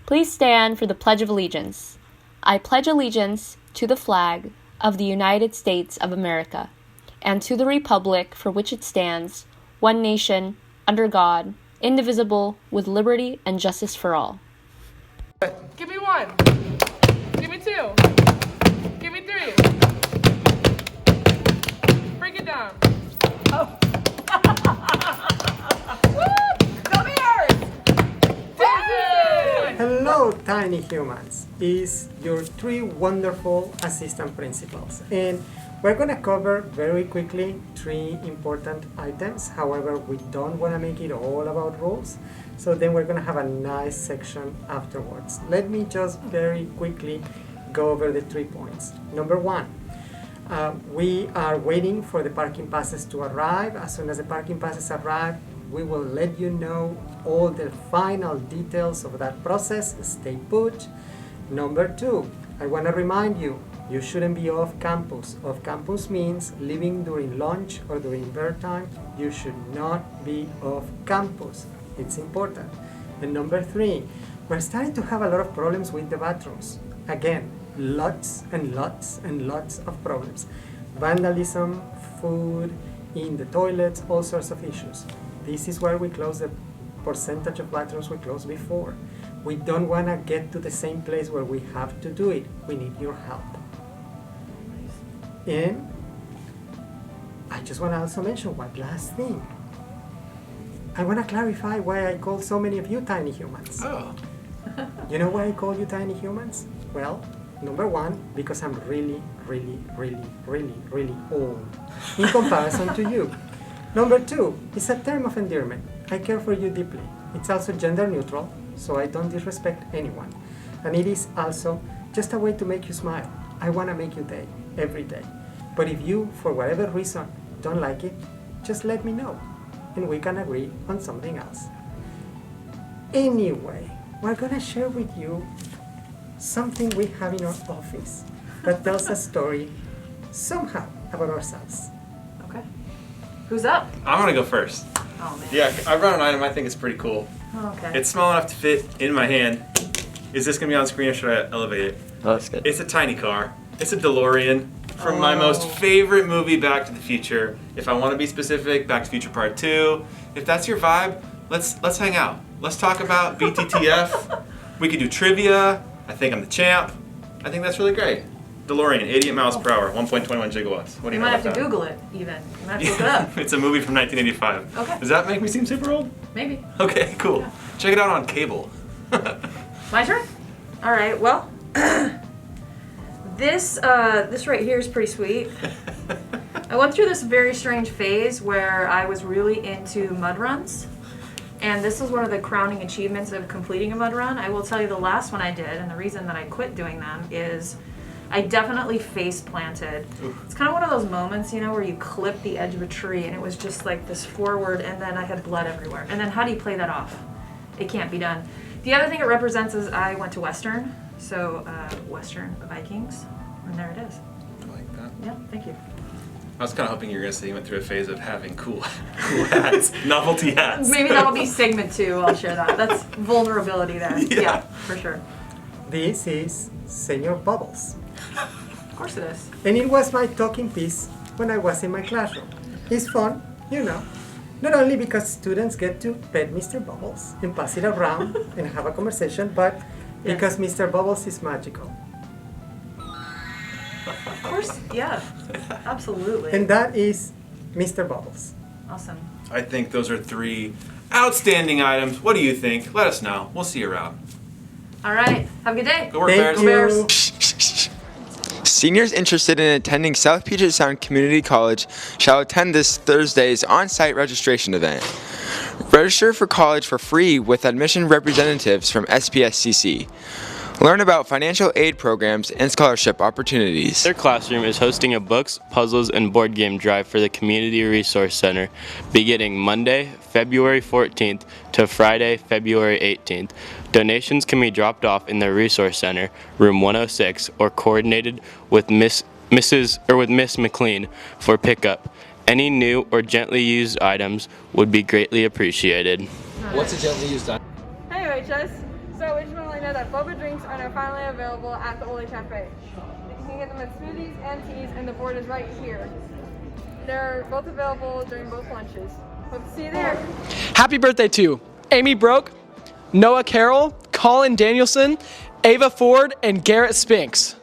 Please stand for the Pledge of Allegiance. I pledge allegiance to the flag of the United States of America and to the republic for which it stands, one nation, under God, indivisible, with liberty and justice for all. Give me one. Give me two. Give me three. Break it down. Oh. Come here! Hello, tiny humans. It's your three wonderful assistant principals. And we're going to cover very quickly three important items. However, we don't want to make it all about rules. So then we're going to have a nice section afterwards. Let me just very quickly go over the 3 points. Number one, we are waiting for the parking passes to arrive. As soon as the parking passes arrive, we will let you know all the final details of that process. Stay put. Number two, I want to remind you, you shouldn't be off campus. Off campus means leaving during lunch or during break time. You should not be off campus. It's important. And number three, we're starting to have a lot of problems with the bathrooms. Again, lots and lots and lots of problems. Vandalism, food in the toilets, all sorts of issues. This is where we close the percentage of bathrooms we closed before. We don't want to get to the same place where we have to do it. We need your help. And I just want to also mention one last thing. I want to clarify why I call so many of you tiny humans. Oh. You know why I call you tiny humans? Well, number one, because I'm really, really, really, really, really old in comparison to you. Number two, it's a term of endearment. I care for you deeply. It's also gender neutral, so I don't disrespect anyone. And it is also just a way to make you smile. I want to make your day, every day. But if you, for whatever reason, don't like it, just let me know, and we can agree on something else. Anyway, we're gonna share with you something we have in our office that tells a story somehow about ourselves. Okay. Who's up? I'm gonna go first. Oh, man. Yeah, I brought an item I think is pretty cool. Oh, okay. It's small enough to fit in my hand. Is this gonna be on screen or should I elevate it? Oh, that's good. It's a tiny car. It's a DeLorean from my most favorite movie, Back to the Future. If I want to be specific, Back to the Future Part 2. If that's your vibe, let's hang out. Let's talk about BTTF. We could do trivia. I think I'm the champ. I think that's really great. DeLorean, 88 miles per hour, 1.21 gigawatts. What do You you might know have to about Google it, even. You might have to that? look it up. It's a movie from 1985. Okay. Does that make me seem super old? Maybe. Okay, cool. Yeah. Check it out on cable. My turn? All right, well, this right here is pretty sweet. I went through this very strange phase where I was really into mud runs. And this is one of the crowning achievements of completing a mud run. I will tell you the last one I did, and the reason that I quit doing them is I definitely face planted. It's kind of one of those moments, you know, where you clip the edge of a tree and it was just like this forward and then I had blood everywhere. And then how do you play that off? It can't be done. The other thing it represents is I went to Western, so Western Vikings, and there it is. I like that. Yeah, thank you. I was kind of hoping you were going to say you went through a phase of having cool hats, novelty hats. Maybe that'll be segment 2, I'll share that. That's vulnerability there. Yeah, for sure. This is Senior Bubbles. Of course it is. And it was my talking piece when I was in my classroom. It's fun, you know. Not only because students get to pet Mr. Bubbles and pass it around and have a conversation, but because Mr. Bubbles is magical. Of course, yeah. Absolutely. And that is Mr. Bubbles. Awesome. I think those are 3 outstanding items. What do you think? Let us know. We'll see you around. All right. Have a good day. Go work, Thank Bears. you. Seniors interested in attending South Puget Sound Community College shall attend this Thursday's on-site registration event. Register for college for free with admission representatives from SPSCC. Learn about financial aid programs and scholarship opportunities. Their classroom is hosting a books, puzzles, and board game drive for the Community Resource Center beginning Monday, February 14th to Friday, February 18th. Donations can be dropped off in the Resource Center, room 106, or coordinated with Miss McLean for pickup. Any new or gently used items would be greatly appreciated. What's a gently used item? Hey waitress, So we just want to let you know that boba drinks are now finally available at the Ole Cafe. You can get them at smoothies and teas, and the board is right here. They're both available during both lunches. Hope to see you there. Happy birthday to Amy Broke, Noah Carroll, Colin Danielson, Ava Ford, and Garrett Spinks.